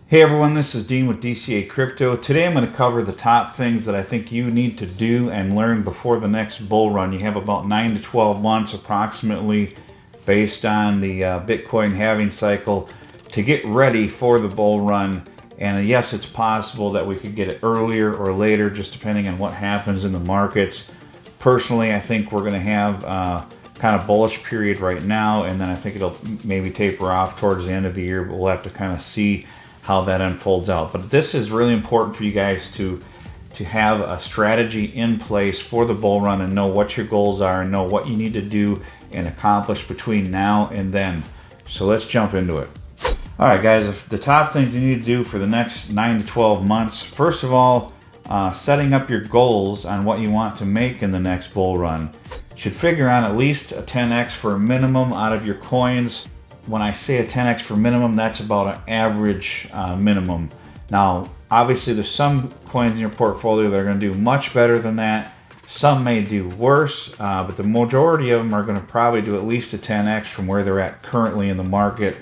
Hey everyone, this is Dean with DCA Crypto. Today I'm going to cover the top things that I think you need to do and learn before the next bull run. You have about 9 to 12 months approximately based on the Bitcoin halving cycle to get ready for the bull run. And yes, it's possible that we could get it earlier or later just depending on what happens in the markets. Personally, I think we're going to have kind of bullish period right now, and then I think it'll maybe taper off towards the end of the year, but we'll have to kind of see how that unfolds out. But this is really important for you guys to have a strategy in place for the bull run and know what your goals are and know what you need to do and accomplish between now and then. So let's jump into it. All right, guys, the top things you need to do for the next 9 to 12 months. First of all, setting up your goals on what you want to make in the next bull run. You should figure on at least a 10x for a minimum out of your coins. When I say a 10x for minimum, that's about an average minimum. Now, obviously, there's some coins in your portfolio that are going to do much better than that. Some may do worse, but the majority of them are going to probably do at least a 10x from where they're at currently in the market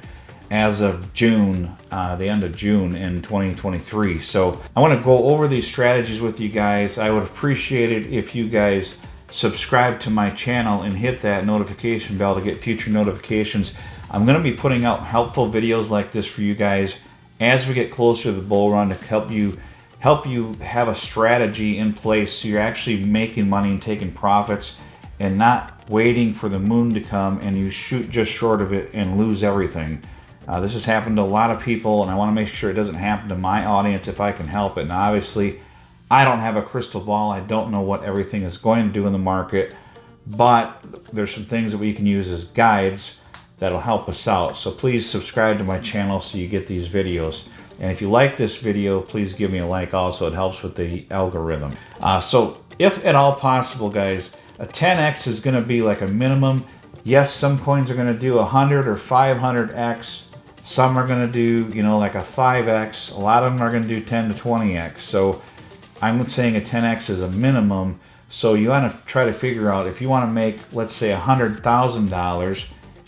as of June, the end of June in 2023. So I want to go over these strategies with you guys. I would appreciate it if you guys subscribe to my channel and hit that notification bell to get future notifications. I'm going to be putting out helpful videos like this for you guys as we get closer to the bull run to help you have a strategy in place so you're actually making money and taking profits and not waiting for the moon to come and you shoot just short of it and lose everything. This has happened to a lot of people, and I want to make sure it doesn't happen to my audience if I can help it. And obviously, I don't have a crystal ball. I don't know what everything is going to do in the market, but there's some things that we can use as guides that'll help us out. So please subscribe to my channel so you get these videos. And if you like this video, please give me a like also. It helps with the algorithm. So if at all possible, guys, a 10x is going to be like a minimum. Yes, some coins are going to do 100 or 500x. Some are going to do, like a 5x. A lot of them are going to do 10 to 20x. So I'm saying a 10x is a minimum. So you want to try to figure out if you want to make, let's say, $100,000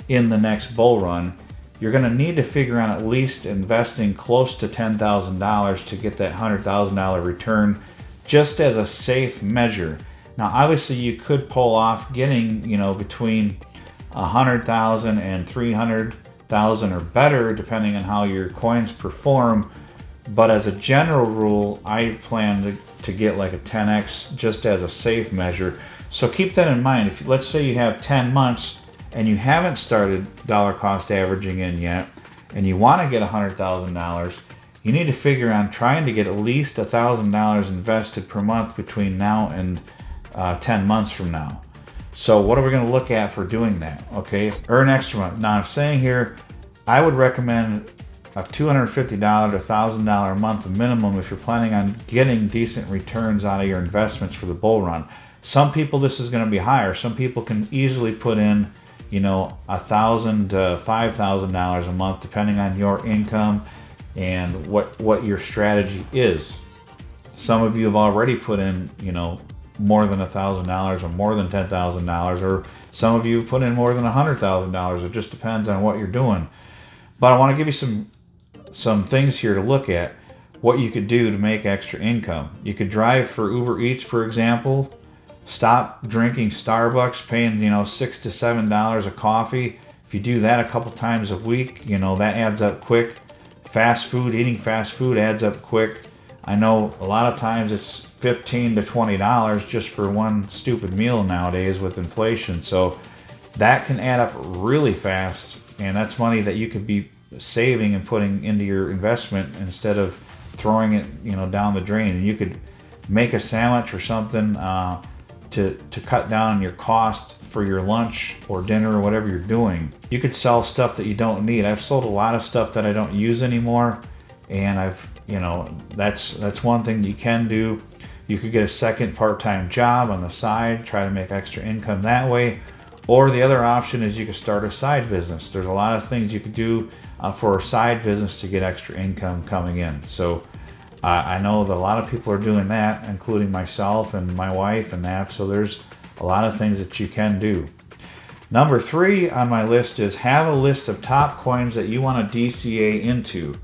in the next bull run, you're going to need to figure out at least investing close to $10,000 to get that $100,000 return just as a safe measure. Now, obviously, you could pull off getting, between $100,000 and $300,000 or better, depending on how your coins perform. But as a general rule, I plan to get like a 10x just as a safe measure. So keep that in mind. If let's say you have 10 months and you haven't started dollar cost averaging in yet, and you want to get $100,000, you need to figure on trying to get at least $1,000 invested per month between now and 10 months from now. So what are we going to look at for doing that? Okay, earn extra money. Now I'm saying here, I would recommend a $250 to $1,000 a month minimum if you're planning on getting decent returns out of your investments for the bull run. Some people, this is going to be higher. Some people can easily put in $1,000 to $5,000 a month, depending on your income and what your strategy is. Some of you have already put in, more than $1,000 or more than $10,000, or some of you have put in more than $100,000. It just depends on what you're doing. But I want to give you some things here to look at, what you could do to make extra income. You could drive for Uber Eats, for example. Stop drinking Starbucks, paying $6 to $7 a coffee. If you do that a couple times a week, that adds up quick. Eating fast food adds up quick. I know a lot of times it's $15 to $20 just for one stupid meal nowadays with inflation. So that can add up really fast, and that's money that you could be saving and putting into your investment instead of throwing it down the drain. And you could make a sandwich or something to cut down on your cost for your lunch or dinner or whatever you're doing. You could sell stuff that you don't need. I've sold a lot of stuff that I don't use anymore, and that's one thing you can do. You could get a second part-time job on the side, try to make extra income that way. Or the other option is you could start a side business. There's a lot of things you could do for a side business to get extra income coming in. So I know that a lot of people are doing that, including myself and my wife and that. So there's a lot of things that you can do. Number 3 on my list is have a list of top coins that you want to DCA into.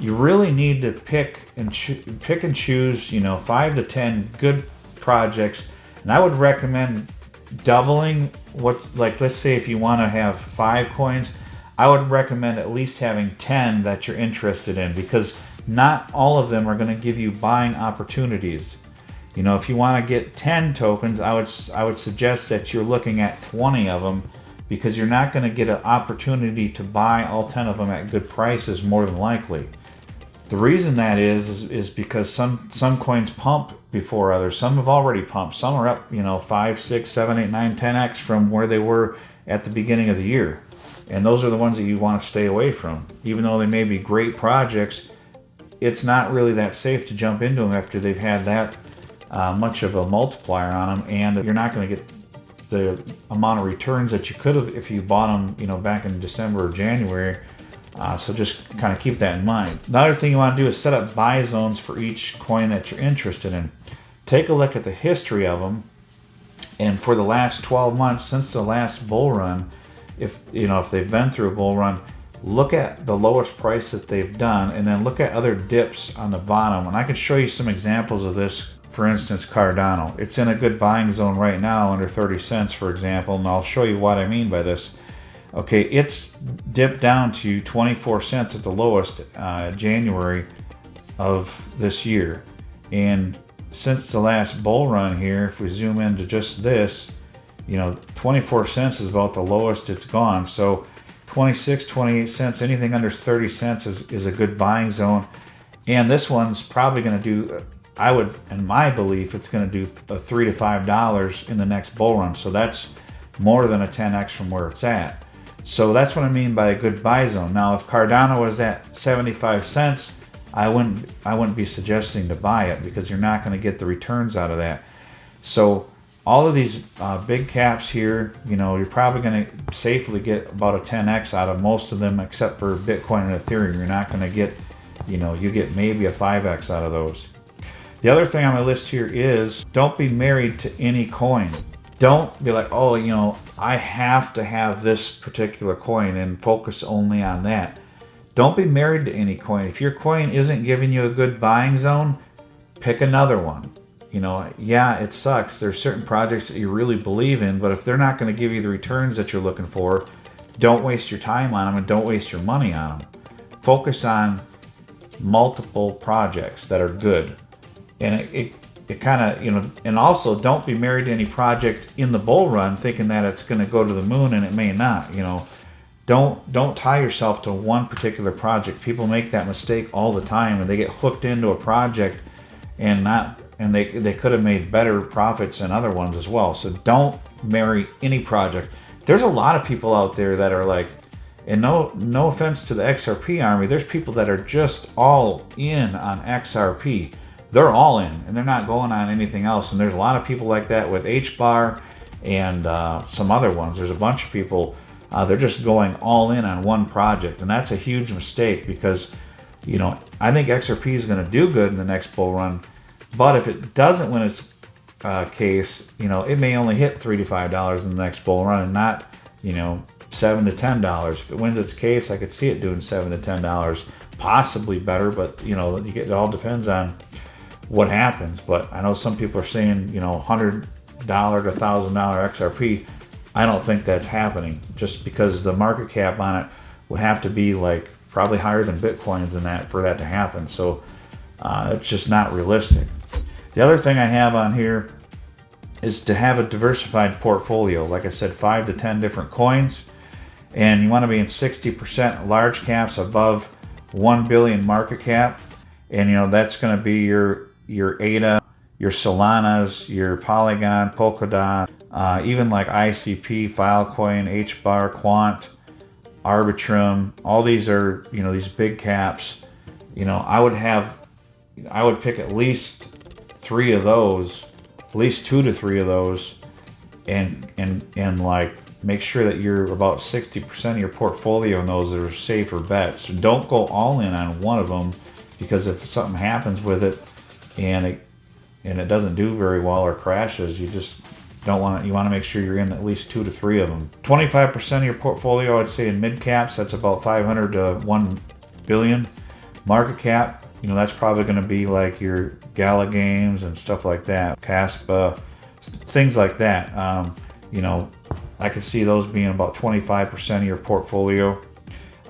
you really need to pick and choose, 5 to 10 good projects. And I would recommend doubling like let's say if you want to have 5 coins, I would recommend at least having 10 that you're interested in, because not all of them are going to give you buying opportunities. If you want to get 10 tokens, I would suggest that you're looking at 20 of them, because you're not going to get an opportunity to buy all 10 of them at good prices, more than likely. The reason that is because some coins pump before others. Some have already pumped. Some are up, 5, 6, 7, 8, 9, 10x from where they were at the beginning of the year. And those are the ones that you want to stay away from. Even though they may be great projects, it's not really that safe to jump into them after they've had that much of a multiplier on them, and you're not going to get the amount of returns that you could have if you bought them, back in December or January. So just kind of keep that in mind. Another thing you want to do is set up buy zones for each coin that you're interested in. Take a look at the history of them, and for the last 12 months since the last bull run, if they've been through a bull run, look at the lowest price that they've done, and then look at other dips on the bottom. And I can show you some examples of this. For instance, Cardano. It's in a good buying zone right now, under 30 cents, for example, and I'll show you what I mean by this. Okay, it's dipped down to 24 cents at the lowest January of this year. And since the last bull run here, if we zoom into just this, 24 cents is about the lowest it's gone. So 26, 28 cents, anything under 30 cents is a good buying zone. And this one's probably going to do, in my belief, it's going to do $3 to $5 in the next bull run. So that's more than a 10x from where it's at. So that's what I mean by a good buy zone. Now, if Cardano was at 75 cents, I wouldn't be suggesting to buy it, because you're not going to get the returns out of that. So all of these big caps here, you're probably going to safely get about a 10x out of most of them, except for Bitcoin and Ethereum. You're not going to get, you get maybe a 5x out of those. The other thing on my list here is don't be married to any coin. Don't be like, oh, I have to have this particular coin and focus only on that. Don't be married to any coin. If your coin isn't giving you a good buying zone, pick another one. Yeah, it sucks. There's certain projects that you really believe in, but if they're not going to give you the returns that you're looking for, don't waste your time on them and don't waste your money on them. Focus on multiple projects that are good. And it kind of, and also don't be married to any project in the bull run thinking that it's going to go to the moon, and it may not. Don't tie yourself to one particular project. People make that mistake all the time, and they get hooked into a project and they could have made better profits in other ones as well. So don't marry any project. There's a lot of people out there that are like, and no offense to the XRP army, there's people that are just all in on XRP. They're all in, and they're not going on anything else. And there's a lot of people like that with HBAR and some other ones. There's a bunch of people, they're just going all in on one project. And that's a huge mistake, because, I think XRP is going to do good in the next bull run. But if it doesn't win its case, it may only hit $3 to $5 in the next bull run, and not, $7 to $10. If it wins its case, I could see it doing $7 to $10, possibly better. But, it all depends on what happens. But I know some people are saying, $100 to $1,000 XRP. I don't think that's happening, just because the market cap on it would have to be like probably higher than Bitcoin's in that for that to happen. So it's just not realistic. The other thing I have on here is to have a diversified portfolio. Like I said, 5 to 10 different coins, and you want to be in 60% large caps above 1 billion market cap. And that's going to be your ADA, your Solanas, your Polygon, Polkadot, even like ICP, Filecoin, HBAR, Quant, Arbitrum. All these are, these big caps. I would pick at least 3 of those, at least 2 to 3 of those, and like make sure that you're about 60% of your portfolio in those that are safer bets. So don't go all in on one of them, because if something happens with it and it doesn't do very well or crashes, you just don't want to. You want to make sure you're in at least 2 to 3 of them. 25% of your portfolio, I'd say, in mid caps. That's about 500 to 1 billion. Market cap, that's probably going to be like your Gala Games and stuff like that, Caspa, things like that. I could see those being about 25% of your portfolio.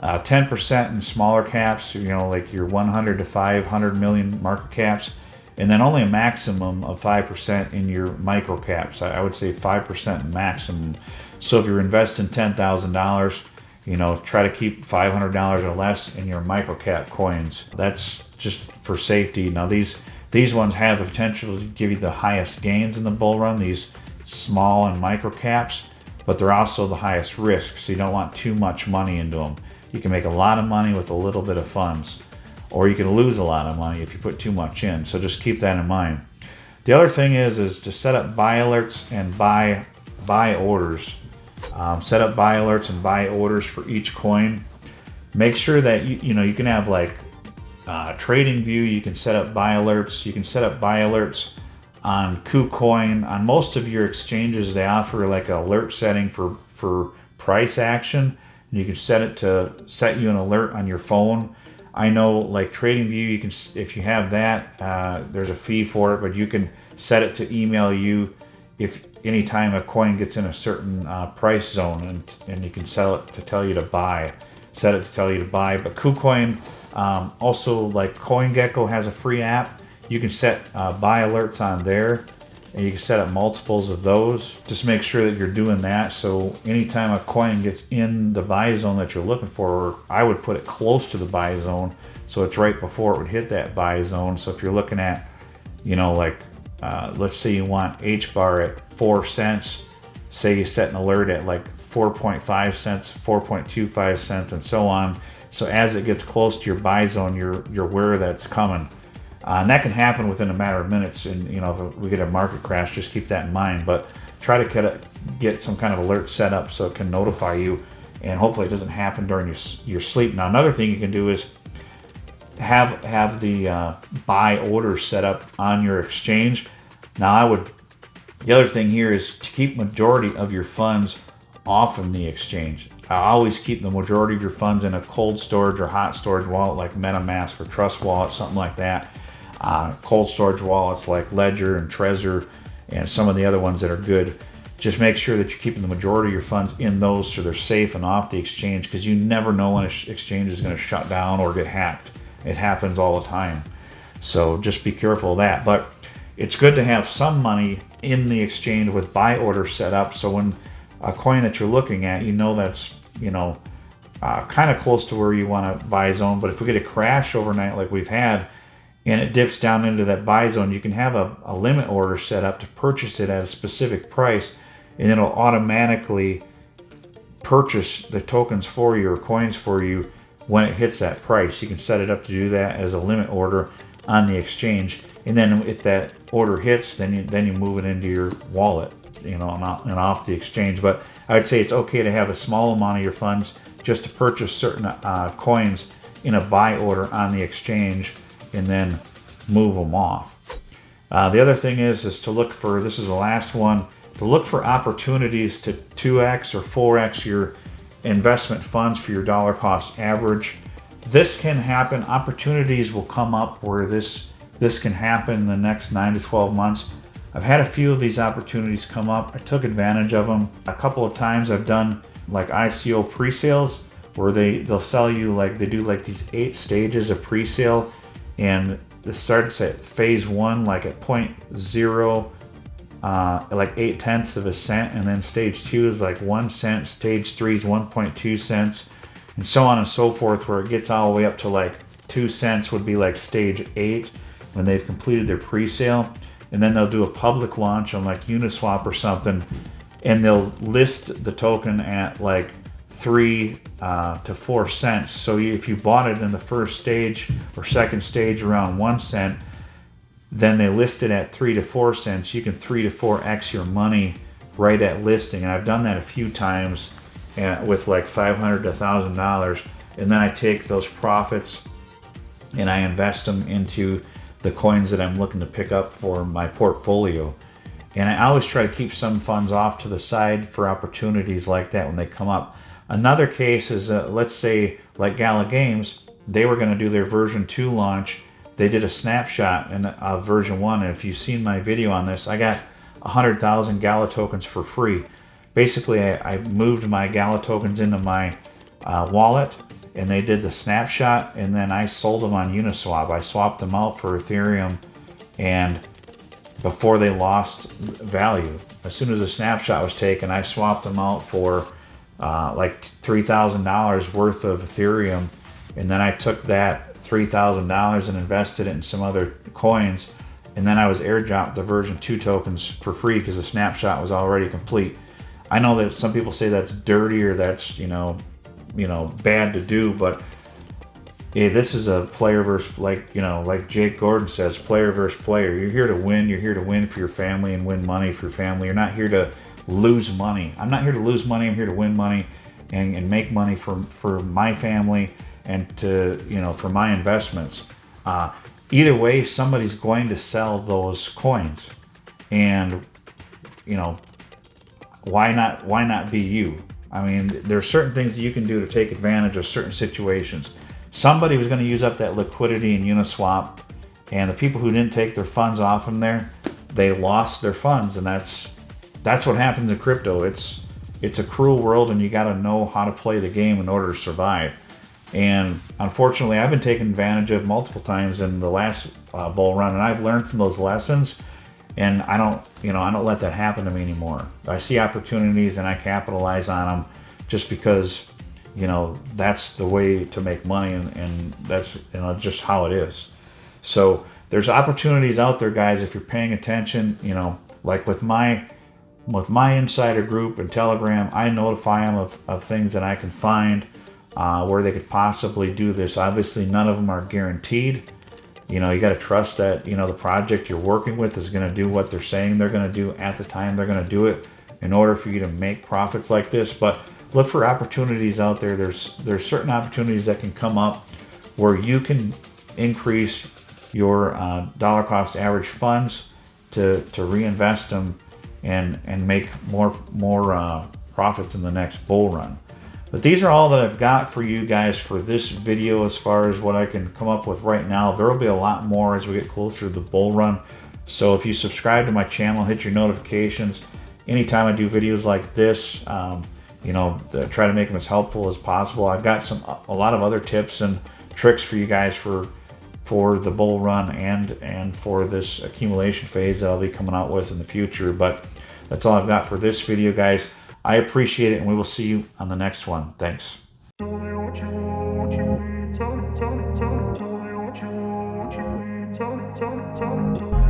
10% in smaller caps, like your 100 to 500 million market caps, and then only a maximum of 5% in your micro caps. I would say 5% maximum. So if you're investing $10,000, try to keep $500 or less in your micro cap coins. That's just for safety. Now these ones have the potential to give you the highest gains in the bull run, these small and micro caps, but they're also the highest risk, so you don't want too much money into them. You can make a lot of money with a little bit of funds, or you can lose a lot of money if you put too much in. So just keep that in mind. The other thing is to set up buy alerts and buy orders. Set up buy alerts and buy orders for each coin. Make sure that you can have like TradingView. You can set up buy alerts. You can set up buy alerts on KuCoin. On most of your exchanges, they offer like an alert setting for price action. You can set it to set you an alert on your phone. I know like TradingView, you can, if you have that, there's a fee for it, but you can set it to email you if anytime a coin gets in a certain price zone, and you can set it to tell you to buy. But KuCoin, also like CoinGecko has a free app. You can set buy alerts on there, and you can set up multiples of those. Just make sure that you're doing that, so anytime a coin gets in the buy zone that you're looking for, I would put it close to the buy zone, so it's right before it would hit that buy zone. So if you're looking at, let's say you want H bar at 4 cents, say you set an alert at like 4.5 cents, 4.25 cents, and so on. So as it gets close to your buy zone, you're aware that's coming. And that can happen within a matter of minutes. And if we get a market crash, just keep that in mind. But try to get some kind of alert set up so it can notify you, and hopefully it doesn't happen during your sleep. Now, another thing you can do is have the buy order set up on your exchange. Now, the other thing here is to keep majority of your funds off of the exchange. I always keep the majority of your funds in a cold storage or hot storage wallet like MetaMask or Trust Wallet, something like that. Cold storage wallets like Ledger and Trezor and some of the other ones that are good. Just make sure that you're keeping the majority of your funds in those so they're safe and off the exchange, because you never know when an exchange is going to shut down or get hacked. It happens all the time. So just be careful of that. But it's good to have some money in the exchange with buy orders set up, so when a coin that you're looking at, that's kind of close to where you want to buy zone. But if we get a crash overnight like we've had, and it dips down into that buy zone, you can have a limit order set up to purchase it at a specific price, and it'll automatically purchase the tokens for you or coins for you when it hits that price. You can set it up to do that as a limit order on the exchange, and then if that order hits, then you move it into your wallet, and off the exchange. But I would say it's okay to have a small amount of your funds just to purchase certain coins in a buy order on the exchange, and then move them off. The other thing is to look for, this is the last one, to look for opportunities to 2x or 4x your investment funds for your dollar cost average. This can happen. Opportunities will come up where this can happen in the next 9 to 12 months. I've had a few of these opportunities come up. I took advantage of them. A couple of times I've done like ICO pre-sales where they'll sell you, like they do like these 8 stages of pre-sale, and this starts at phase 1 like at 0.0 like 0.8 of a cent, and then stage 2 is like 1 cent, stage 3 is 1.2 cents, and so on and so forth, where it gets all the way up to like 2 cents would be like stage 8 when they've completed their pre-sale. And then they'll do a public launch on like Uniswap or something, and they'll list the token at like 3 to 4 cents. So if you bought it in the first stage or second stage around 1 cent, then they list it at 3 to 4 cents. You can 3 to 4x your money right at listing. And I've done that a few times with like $500 to $1,000. And then I take those profits and I invest them into the coins that I'm looking to pick up for my portfolio. And I always try to keep some funds off to the side for opportunities like that when they come up. Another case is, let's say, like Gala Games, they were going to do their version 2 launch. They did a snapshot in version 1, and if you've seen my video on this, I got 100,000 Gala tokens for free. Basically, I moved my Gala tokens into my wallet, and they did the snapshot, and then I sold them on Uniswap. I swapped them out for Ethereum, and before they lost value, as soon as the snapshot was taken, I swapped them out for like $3,000 worth of Ethereum, and then I took that $3,000 and invested it in some other coins, and then I was airdropped the version 2 tokens for free because the snapshot was already complete. I know that some people say that's dirty or that's bad to do, but this is a player versus, like Jake Gordon says, player versus player. You're here to win. You're here to win for your family and win money for your family. You're not here to lose money. I'm not here to lose money. I'm here to win money and make money for my family and for my investments. Either way, somebody's going to sell those coins, and why not be you? I mean, there's certain things you can do to take advantage of certain situations. Somebody was going to use up that liquidity in Uniswap, and the people who didn't take their funds off from there, they lost their funds, and that's what happens in crypto. It's a cruel world, and you got to know how to play the game in order to survive. And unfortunately, I've been taken advantage of multiple times in the last bull run, and I've learned from those lessons. And I don't let that happen to me anymore. I see opportunities and I capitalize on them just because, that's the way to make money, and that's just how it is. So there's opportunities out there, guys, if you're paying attention. Like with my insider group and Telegram, I notify them of things that I can find where they could possibly do this. Obviously, none of them are guaranteed. You got to trust that, the project you're working with is going to do what they're saying they're going to do at the time they're going to do it in order for you to make profits like this. But look for opportunities out there. There's certain opportunities that can come up where you can increase your dollar cost average funds to reinvest them and make more profits in the next bull run. But these are all that I've got for you guys for this video as far as what I can come up with right now. There will be a lot more as we get closer to the bull run. So if you subscribe to my channel, hit your notifications. Anytime I do videos like this, try to make them as helpful as possible. I've got a lot of other tips and tricks for you guys for the bull run and for this accumulation phase that I'll be coming out with in the future. But that's all I've got for this video, guys. I appreciate it, and we will see you on the next one. Thanks. Tell me what you want, what you need. Tell me, tell me, tell me. Tell me what you want, what you need. Tell me, tell me, tell me.